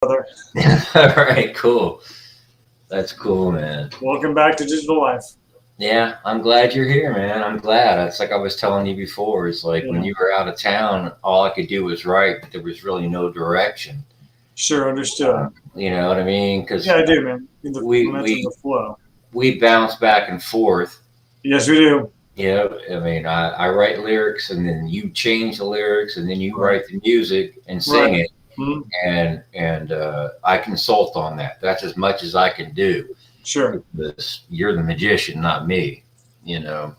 Brother. All right, cool. That's cool, man. Welcome back to Digital Life. Yeah, I'm glad you're here, man. I'm glad. It's like I was telling you before. It's like when Yeah, you were out of town, all I could do was write, but there was really no direction. sure, understood. You know what I mean? Yeah, Because I do, man. In the we momentum, we the flow. we bounce back and forth. Yes, we do. You know, I mean, I write lyrics, and then you change the lyrics, and then you Right, write the music and right. sing it, Mhm. and I consult on that. That's as much as I can do. Sure. Because you're the magician, not me. You know.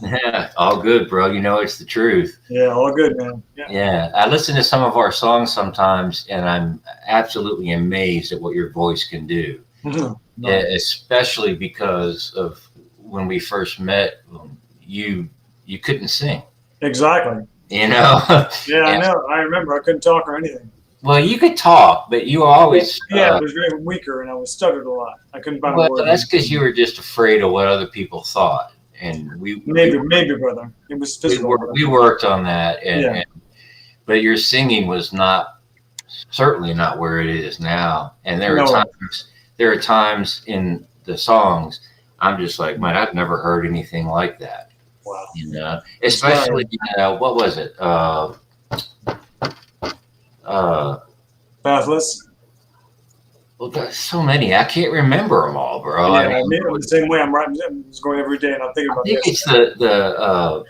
Yeah, all good, bro. You know it's the truth. Yeah, all good, man. Yeah. Yeah, I listen to some of our songs sometimes, and I'm absolutely amazed at what your voice can do. No, Especially because of when we first met, you couldn't sing, exactly. you know. Yeah, I And know. I remember. I couldn't talk or anything. well, you could talk, but you Yeah, always yeah, but it was very weaker, and I was stuttered a lot. I couldn't find a well, word. that's because you were just afraid of what other people thought, and Maybe, brother. It was physical. we worked on that, Yeah. and but your singing was not certainly not where it is now. And No. there are times in the songs I'm just like, man, I've never heard anything like that. Wow. You know, especially Inspiring. what was it? Uh, Pathless. well, there's so many I can't remember them all, bro. I Yeah, mean, I'm the same way. I'm just going every day, and I'm thinking I about think this. it's the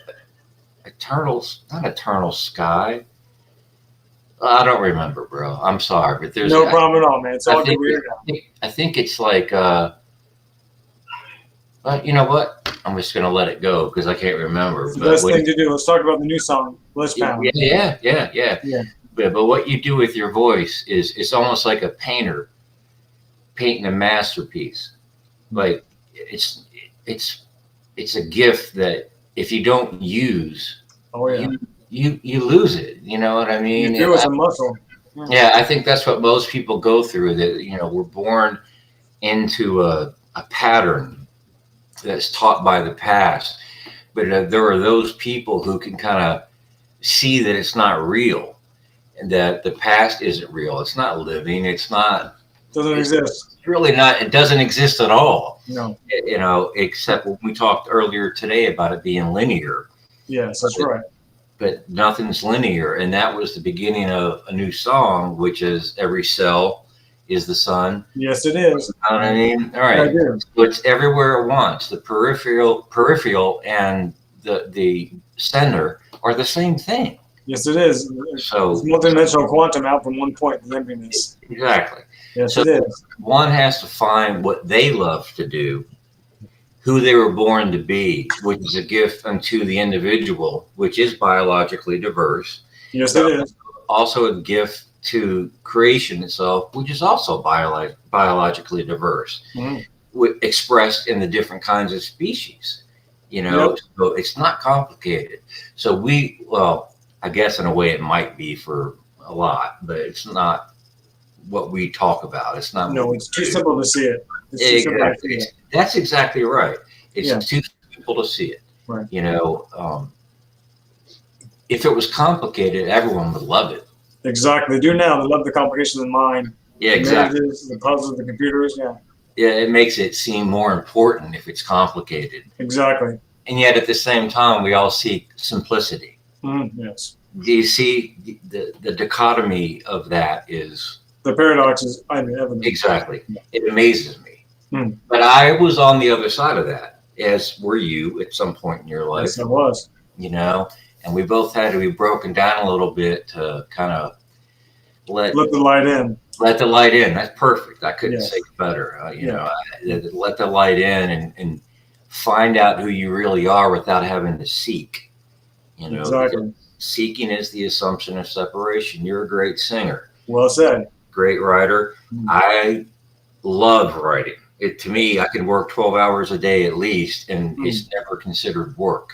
eternal, not eternal sky. I don't remember, bro. I'm sorry, but there's No problem at all, man. It's I all good. think We're here now. I think it's like you know what? I'm just gonna let it go because I can't remember. It's the But best when thing to do. Let's talk about the new song, Bliss yeah, Pound. yeah. Yeah. But what you do with your voice is it's almost like a painter painting a masterpiece. Like it's it's it's a gift that if you don't use, Oh yeah. you lose it. You know what I You mean? do as a muscle. Yeah, I think that's what most people go through. That we're born into a pattern that's taught by the past, but there are those people who can kind of see that it's not real and that the past isn't real. It's not living. It's not. Doesn't It's exist. really not. It doesn't exist at all. No. Except when we talked earlier today about it being linear, Yes, that's right. but nothing's linear, and that was the beginning of a new song, which is every cell is the sun. Yes, it is. You know what I mean? All Yeah, I right. do. So it's everywhere at once. The peripheral, and the center are the same thing. Yes, it is. It's So multidimensional quantum out from one point to emptiness. exactly. Yes, So it is. one has to find what they love to do, who they were born to be, which is a gift unto the individual, which is biologically diverse. Yes, it is. Also a gift to creation itself, which is also biologically diverse, Mhm. expressed in the different kinds of species. Yep. So it's not complicated. So well, I guess in a way it might be for a lot, but it's not what we talk about. It's not what No, we it's too do. simple to see it. It's too simple to see Exactly. it. That's exactly right. It's Yeah. too simple to see it. Right. If it was complicated, everyone would love it. Exactly. They do now. They love the complication of the mind. Yeah, The exactly. images, the puzzles, the computers. Yeah. Yeah, it makes it seem more important if it's complicated. Exactly. And yet at the same time, we all seek simplicity. Yes. Do you see the dichotomy of that is The paradox is evident. exactly, it amazes me. Hmm. But I was on the other side of that, as were you at some point in your life, Yes, it was. and we both had to be broken down a little bit to kind of let Let the light in. let the light in. That's perfect. I couldn't Yes. say it better. Yeah. Let the light in and find out who you really are without having to seek. Because Exactly. seeking is the assumption of separation. You're a great singer, Well said. great writer. Mhm. I love writing. To me, I can work 12 hours a day at least, and Mhm. it's never considered work.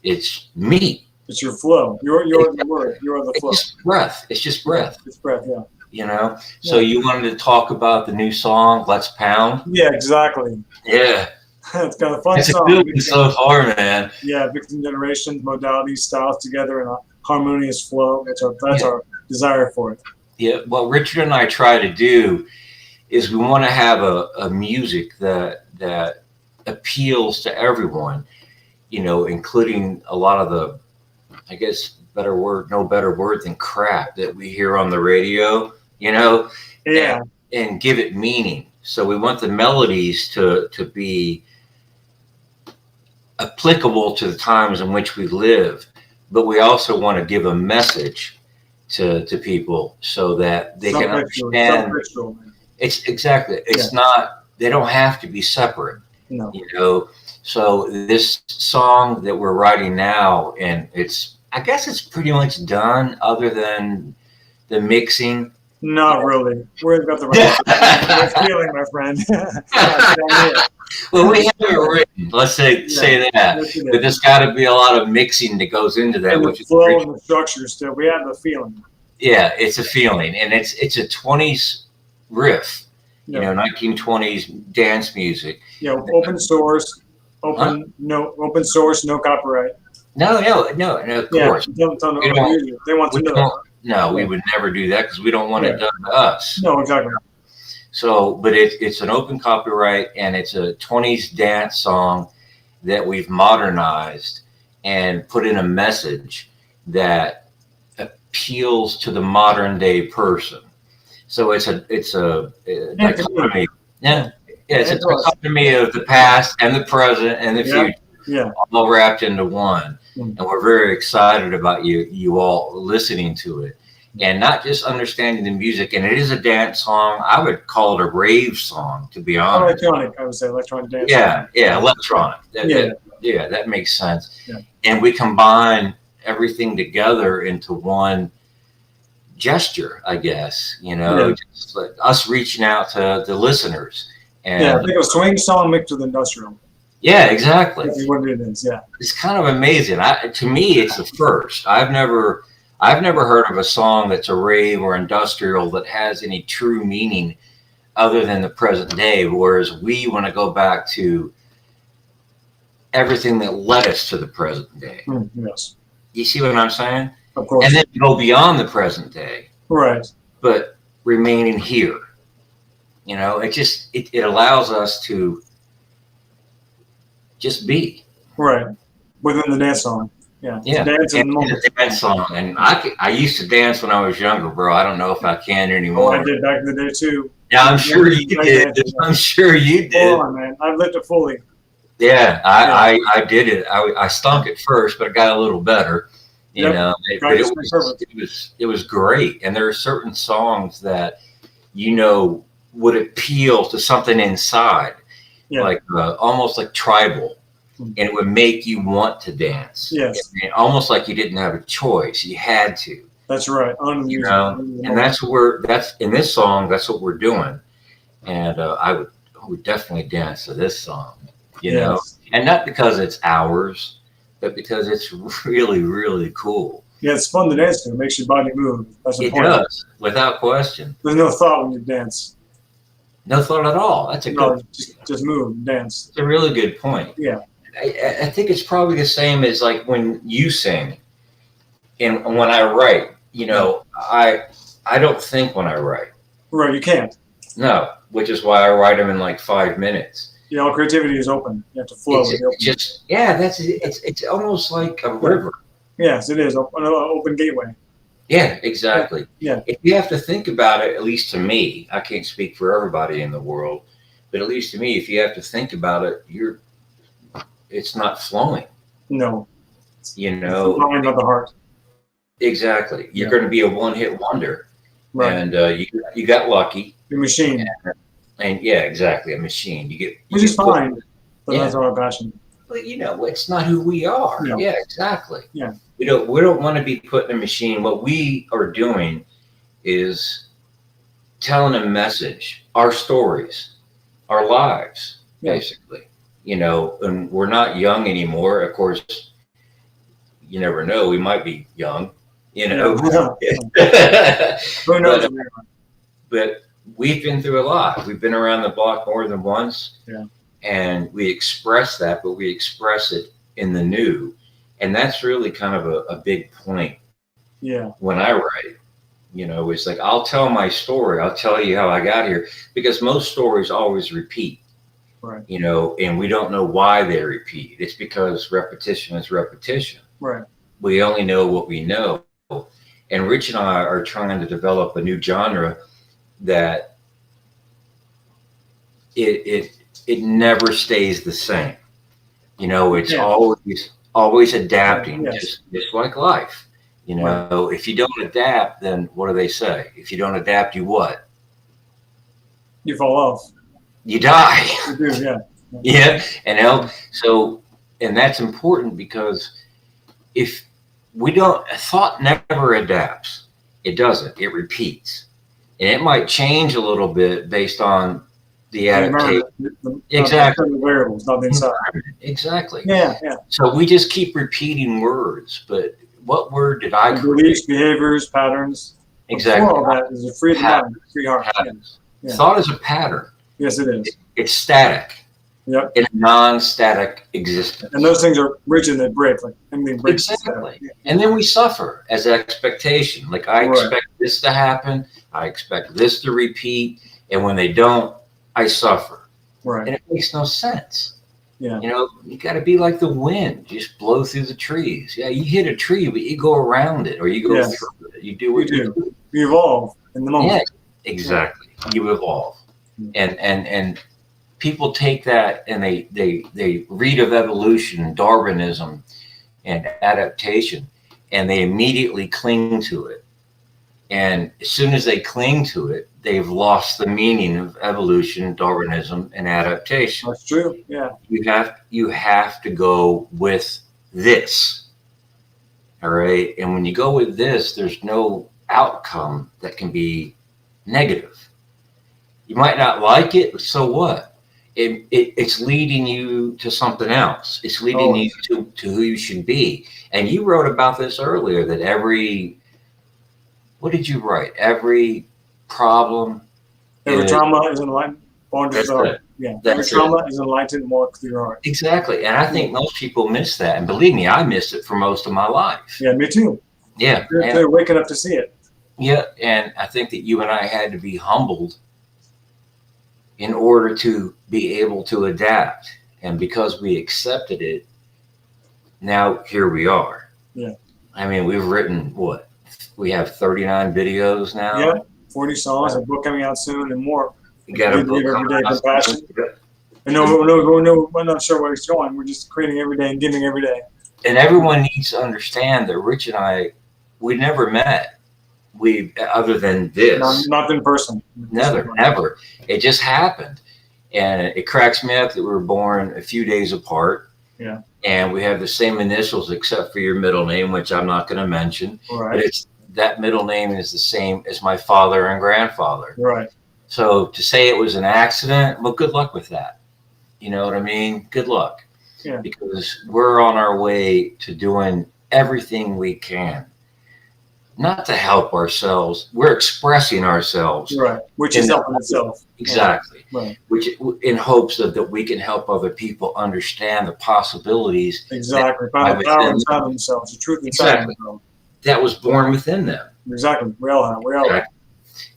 It's me. It's your flow. You're the word. You're the It's flow. just breath. It's just breath. It's breath. Yeah. So you wanted to talk about the new song, Let's Pound? Yeah. Exactly. Yeah. It's kind of a fun It's a song. good one so far, man. Yeah, mixing generations, modalities, styles together in a harmonious flow. That's our desire for it. Yeah, what Richard and I try to do is we want to have a music that appeals to everyone, you know, including a lot of the, I guess, no better word than crap that we hear on the radio, you know, Yeah. and give it meaning. So we want the melodies to be applicable to the times in which we live, but we also want to give a message to people so that they can understand. It's exactly. It's not. They don't have to be separate. No. You know. So this song that we're writing now, and I guess it's pretty much done, other than the mixing. Not really. We've got the right feeling, my friend. Well, we have it written. Let's say that. But there's got to be a lot of mixing that goes into that, and which the flow and the structure still. We have the feeling. Yeah, it's a feeling, and it's a 20s riff, you know, 1920s dance music. Yeah, open source, open source, no copyright. No, of course. They want to know. No, we would never do that because we don't want it done to us. No, exactly. So, but it's an open copyright, and it's a 20s dance song that we've modernized and put in a message that appeals to the modern day person. So it's a dichotomy. It's a dichotomy of the past and the present and the future, all wrapped into one. And we're very excited about you all listening to it, and not just understanding the music. And it is a dance song. I would call it a rave song, to be honest. Electronic, I would say electronic dance. Yeah, electronic. That makes sense. Yeah. And we combine everything together into one gesture, I guess, you know, just like us reaching out to the listeners. And I think it was swing song mixed with industrial. Yeah, exactly. What it is, it's kind of amazing. To me, it's the first. I've never heard of a song that's a rave or industrial that has any true meaning other than the present day. Whereas we want to go back to everything that led us to the present day. Yes. You see what I'm saying? Of course. And then go beyond the present day. Right. But remaining here. You know, it allows us to just be. Right. Within the dance song. Yeah. Dance in the moment. Dance song. And I used to dance when I was younger, bro. I don't know if I can anymore. I did back in the day too. Yeah, I'm sure you did. I'm sure you did. Hold on, man. I've lived it fully. Yeah, I did it. I stunk at first, but it got a little better. You know, it was great. And there are certain songs that, you know, would appeal to something inside, like almost like tribal, and it would make you want to dance. Yes, and almost like you didn't have a choice; you had to. That's right. You know, and that's in this song. That's what we're doing, and I would definitely dance to this song. You know, and not because it's ours, but because it's really, really cool. Yeah, it's fun to dance to. It makes your body move. That's the point. It does, without question. There's no thought when you dance. No thought at all. That's just move, dance. It's a really good point. Yeah. I think it's probably the same as like when you sing and when I write, you know, I don't think when I write. Right, you can't. No, which is why I write them in like 5 minutes. Yeah, all creativity is open. You have to flow. It's almost like a river. Yes, it is. An open gateway. Yeah, exactly. Yeah. If you have to think about it, at least to me, I can't speak for everybody in the world, but at least to me, if you have to think about it, it's not flowing. No. You know, it's flowing by the heart. Exactly. You're going to be a one-hit wonder. Right. And you got lucky. Your machine. And yeah, exactly, a machine. Which is fine. But that's our passion. But you know, it's not who we are. No. Yeah, exactly. Yeah. We don't want to be put in a machine. What we are doing is telling a message, our stories, our lives, basically. You know, and we're not young anymore. Of course, you never know. We might be young. You know. Who knows? But we've been through a lot. We've been around the block more than once. Yeah. And we express that, but we express it in the new. And that's really kind of a big point. Yeah. When I write, You know, it's like, I'll tell my story. I'll tell you how I got here, because most stories always repeat. Right. You know, and we don't know why they repeat. It's because repetition is repetition. Right. We only know what we know. And Rich and I are trying to develop a new genre that it never stays the same. You know, it's always adapting, Yes. just like life. You know, if you don't adapt, then what do they say? If you don't adapt, you what? You fall off. You die. You do, yeah. Yeah, and so, and that's important, because if we don't, thought never adapts. It doesn't. It repeats, and it might change a little bit based on the adaptation. Exactly. The variables, not the inside. Exactly. Yeah, yeah. So we just keep repeating words, but what word did I create? Beliefs, behaviors, patterns. Exactly. Before all that is a free mind, free heart. Yeah. Thought is a pattern. Yes, it is. It's static. Yep. In a non-static existence. And those things are rigid, they break. Like anything breaks. Exactly. Yeah. And then we suffer as expectation. Like, I expect this to happen. I expect this to repeat. And when they don't, I suffer. Right. And it makes no sense. Yeah. You know, you got to be like the wind. You just blow through the trees. Yeah, you hit a tree, but you go around it, or you go through it. You do what you do. You evolve in the moment. Yeah, exactly. Yeah. You evolve. And people take that and they read of evolution, Darwinism, and adaptation, and they immediately cling to it. And as soon as they cling to it, they've lost the meaning of evolution, Darwinism, and adaptation. That's true. Yeah. You have to go with this. All right. And when you go with this, there's no outcome that can be negative. You might not like it, but so what? It's leading you to something else. It's leading you to who you should be. And you wrote about this earlier, that what did you write? Every problem. Every trauma is enlightened. Yeah. Every trauma is enlightened, more clear heart. Exactly. And I think most people miss that. And believe me, I missed it for most of my life. Yeah, me too. Yeah. They're waking up to see it. Yeah. And I think that you and I had to be humbled in order to be able to adapt. And because we accepted it, now here we are. Yeah. I mean, we've written what? We have 39 videos now. Yeah, 40 songs, a book coming out soon, and more. You got a book everyday compassion. No, we're not sure where it's going. We're just creating every day and giving every day. And everyone needs to understand that Rich and I, we never met. Other than this. Not in person. Never. It just happened. And it cracks me up that we were born a few days apart. Yeah. And we have the same initials except for your middle name, which I'm not going to mention. Right. But that middle name is the same as my father and grandfather. Right. So to say it was an accident, well, good luck with that. You know what I mean? Good luck. Yeah. Because we're on our way to doing everything we can. Not to help ourselves. We're expressing ourselves. Right. Which is helping itself. Exactly. Right. Which, in hopes that we can help other people understand the possibilities. Exactly. Find the power inside themselves, the truth inside themselves. That was born within them. Exactly. We all have. Exactly.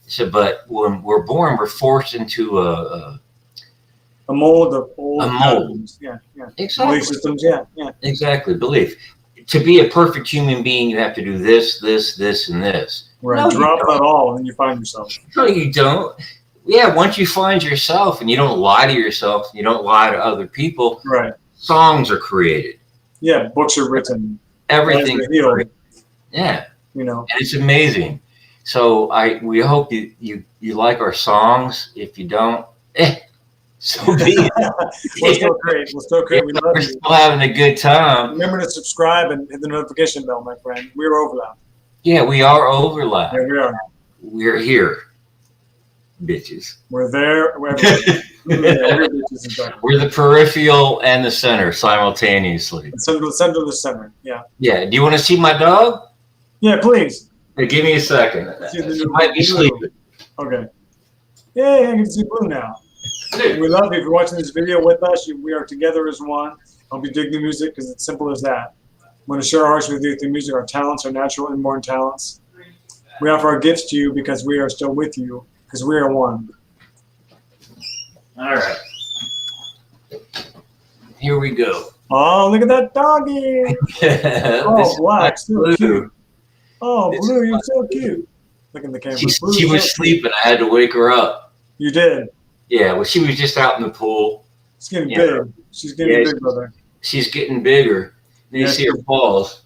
So, but when we're born, we're forced into a mold of old patterns. Yeah. Exactly. Belief systems. Yeah. Exactly. Belief. To be a perfect human being, you have to do this, and this. Right. No, drop that all, and then you find yourself. No, you don't. Yeah, once you find yourself, and you don't lie to yourself, you don't lie to other people. Right. Songs are created. Yeah, books are written. Everything. Yeah. You know. And it's amazing. So we hope you like our songs. If you don't, so be it. We're still great. We love We're you. still having a good time. Remember to subscribe and hit the notification bell, my friend. We're overlap. Yeah, we are overlap. Yeah, we are. We're here, bitches. We're there. We're bitches. We're the peripheral and the center simultaneously. Center to the center. Yeah. Yeah. Do you want to see my dog? Yeah, please. Hey, give me a second. She might be sleeping. Okay. Yay, I can see Blue now. We love you. If you're watching this video with us, we are together as one. Hope you dig the music because it's simple as that. I want to share our hearts with you through music, our talents, our natural inborn talents. We offer our gifts to you because we are still with you, because we are one. All right. Here we go. Oh, look at that doggy. Oh, black, so cute. Oh, Blue, you're so cute. Look in the camera. She was sleeping. I had to wake her up. You did? Yeah, well, she was just out in the pool. She's getting big. She's getting big, brother. She's getting bigger. Then you see her paws.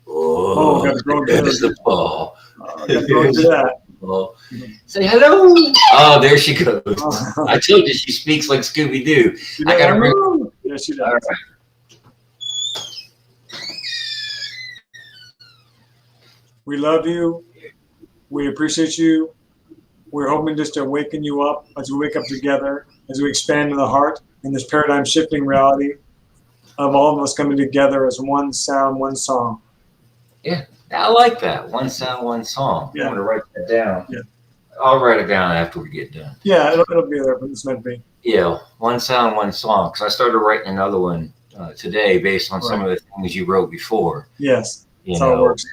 Oh, got to go there's the paw. Got to go into that. Oh. Say hello. Oh, there she goes. I told you she speaks like Scooby-Doo. I got to bring. Yeah, she does. All right. We love you. We appreciate you. We're hoping just to awaken you up as we wake up together, as we expand in the heart in this paradigm shifting reality of all of us coming together as one sound, one song. Yeah, I like that. One sound, one song. Yeah. I'm going to write that down. Yeah. I'll write it down after we get done. Yeah, it'll be there, but it's meant to be. Yeah, one sound, one song. Because I started writing another one today based on some of the things you wrote before. Yes, that's how it works.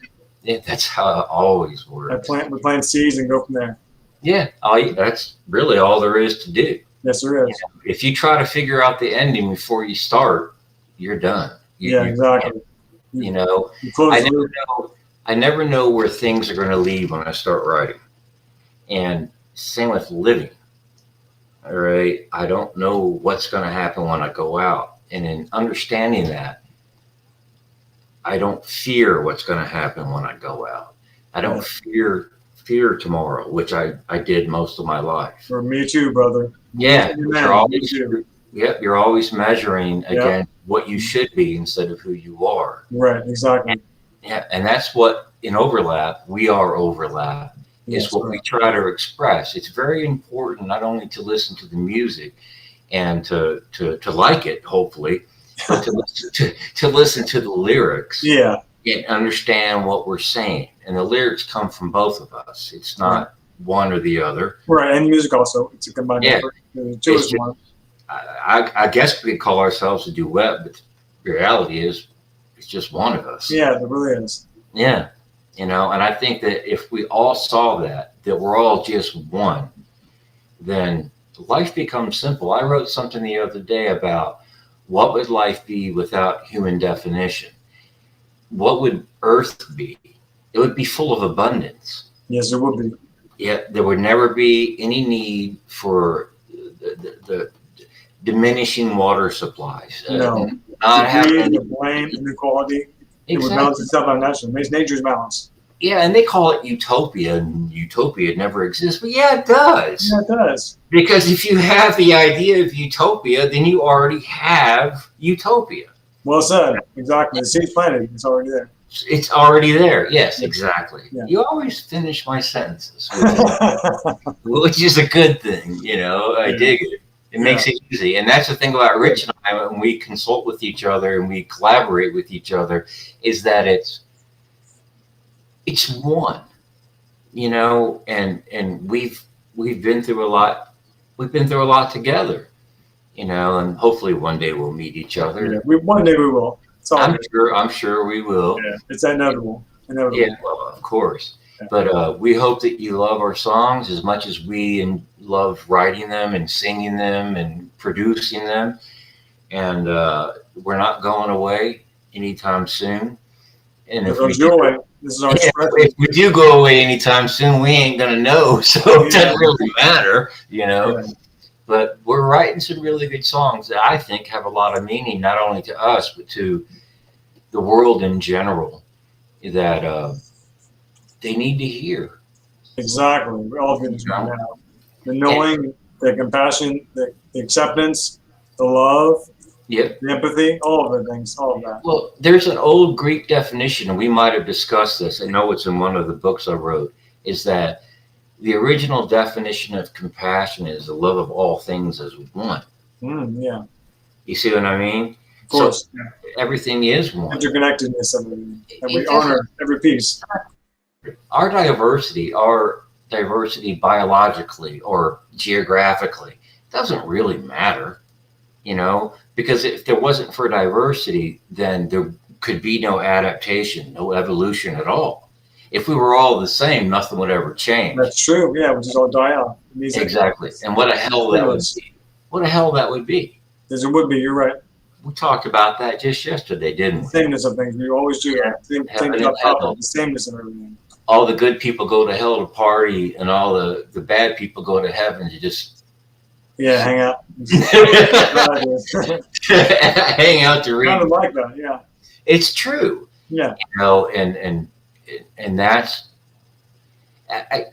Yeah, that's how it always works. We plant seeds and go from there. Yeah, that's really all there is to do. Yes, there is. If you try to figure out the ending before you start, you're done. Exactly. You know, I never know where things are going to lead when I start writing. And same with living. All right. I don't know what's going to happen when I go out. And in understanding that, I don't fear what's going to happen when I go out. I don't fear tomorrow, which I did most of my life. For me too, brother. Yeah. You're always measuring against what you should be instead of who you are. Right, exactly. And that's what in overlap, we are overlap, is what we try to express. It's very important not only to listen to the music and to like it, hopefully, but to listen to the lyrics. Yeah. And understand what we're saying. And the lyrics come from both of us. It's not one or the other. Right, and music also. It's a combined effort. I guess we could call ourselves a duet, but the reality is it's just one of us. Yeah, it really is. Yeah. You know, and I think that if we all saw that we're all just one, then life becomes simple. I wrote something the other day about what would life be without human definition? What would Earth be? It would be full of abundance. Yes, it would be. Yeah, there would never be any need for the diminishing water supplies. No. Not having the blame, inequality. It would balance itself out naturally. It makes nature's balance. Yeah, and they call it utopia, and utopia never exists. But yeah, it does. Yeah, it does. Because if you have the idea of utopia, then you already have utopia. Well said. Exactly. The seed's planted. It's already there. It's already there. Yes, exactly. Yeah. You always finish my sentences, which is a good thing. You know, I dig it. It makes it easy. And that's the thing about Rich and I, when we consult with each other and we collaborate with each other, is that it's one, you know, and we've been through a lot. We've been through a lot together, you know, and hopefully one day we'll meet each other. Yeah, one day we will. I'm sure we will. Yeah, it's inevitable. Yeah, well, of course. Yeah. But we hope that you love our songs as much as we love writing them and singing them and producing them. And we're not going away anytime soon. And if we do go away anytime soon, we ain't gonna know. So it doesn't really matter, you know. Yeah. But we're writing some really good songs that I think have a lot of meaning, not only to us, but to the world in general, that they need to hear. Exactly. We're all good right now. The knowing, the compassion, the acceptance, the love, the empathy, all of the things, all of that. Well, there's an old Greek definition, and we might have discussed this. I know it's in one of the books I wrote, is that the original definition of compassion is the love of all things as one. Yeah. You see what I mean? Of course. So everything is one. Interconnectedness of everything. And we honor every piece. Our diversity biologically or geographically doesn't really matter, you know, because if there wasn't for diversity, then there could be no adaptation, no evolution at all. if we were all the same, nothing would ever change. That's true. Yeah, we just all die out. Exactly. And what a hell that would be. What a hell that would be. Because it would be. You're right. We talked about that just yesterday, didn't we? The sameness of things. We always do that. Things up top, the sameness of everything. All the good people go to hell to party, and all the bad people go to heaven to just hang out. Hang out to read. Kind of like that, yeah. It's true. Yeah. You know, and that's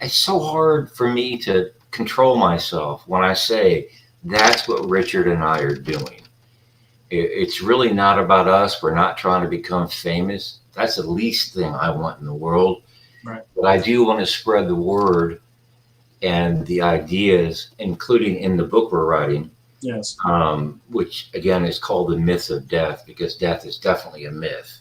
it's so hard for me to control myself when I say that's what Richard and I are doing. It's really not about us. We're not trying to become famous. That's the least thing I want in the world. Right. But I do want to spread the word and the ideas, including in the book we're writing. Yes. Which again is called The Myth of Death, because death is definitely a myth.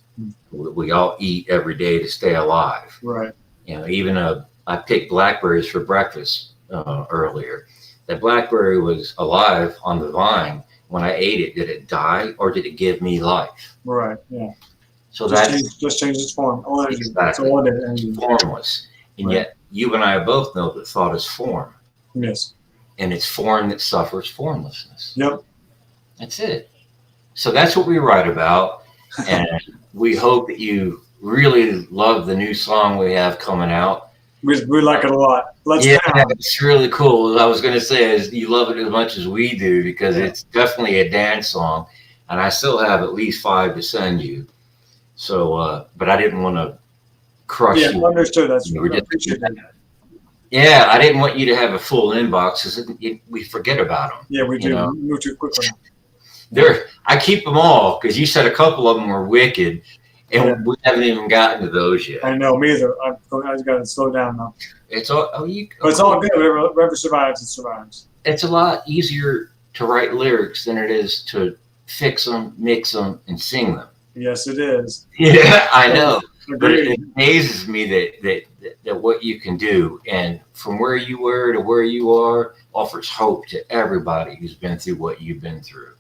We all eat every day to stay alive. Right. You know, even I picked blackberries for breakfast earlier. That blackberry was alive on the vine. When I ate it, did it die or did it give me life? Right. Yeah. So just change its form. All energy. Exactly. All energy. Formless. And yet you and I both know that thought is form. Yes. And it's form that suffers formlessness. Yep. That's it. So that's what we write about. And we hope that you really love the new song we have coming out. We like it a lot. It's really cool. I was going to say is you love it as much as we do, because it's definitely a dance song, and I still have at least 5 to send you. So, but I didn't want to crush you. Yeah, understood. That's I appreciate that. Yeah, I didn't want you to have a full inbox because we forget about them. Yeah, we do. We move too quickly. I keep them all because you said a couple of them were wicked. And we haven't even gotten to those yet. I know, me either. I just got to slow down now. It's all. But it's all good. Whatever survives, it survives. It's a lot easier to write lyrics than it is to fix them, mix them, and sing them. Yes, it is. Yeah, I know. But it amazes me that what you can do, and from where you were to where you are, offers hope to everybody who's been through what you've been through.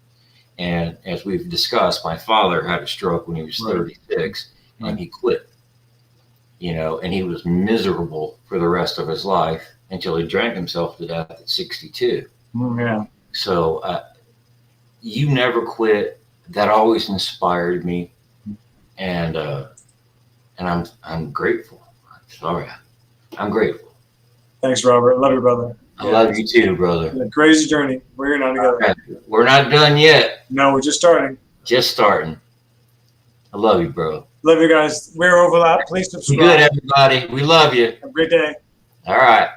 And as we've discussed, my father had a stroke when he was 36, and he quit. You know, and he was miserable for the rest of his life until he drank himself to death at 62. Yeah. So you never quit. That always inspired me, and I'm grateful. Sorry, I'm grateful. Thanks, Robert. Love you, brother. I love you too, brother. It's a crazy journey. We're here now together. Right. We're not done yet. No, we're just starting. Just starting. I love you, bro. Love you guys. We're Overlap. Please subscribe. Be good, everybody. We love you. Have a great day. All right.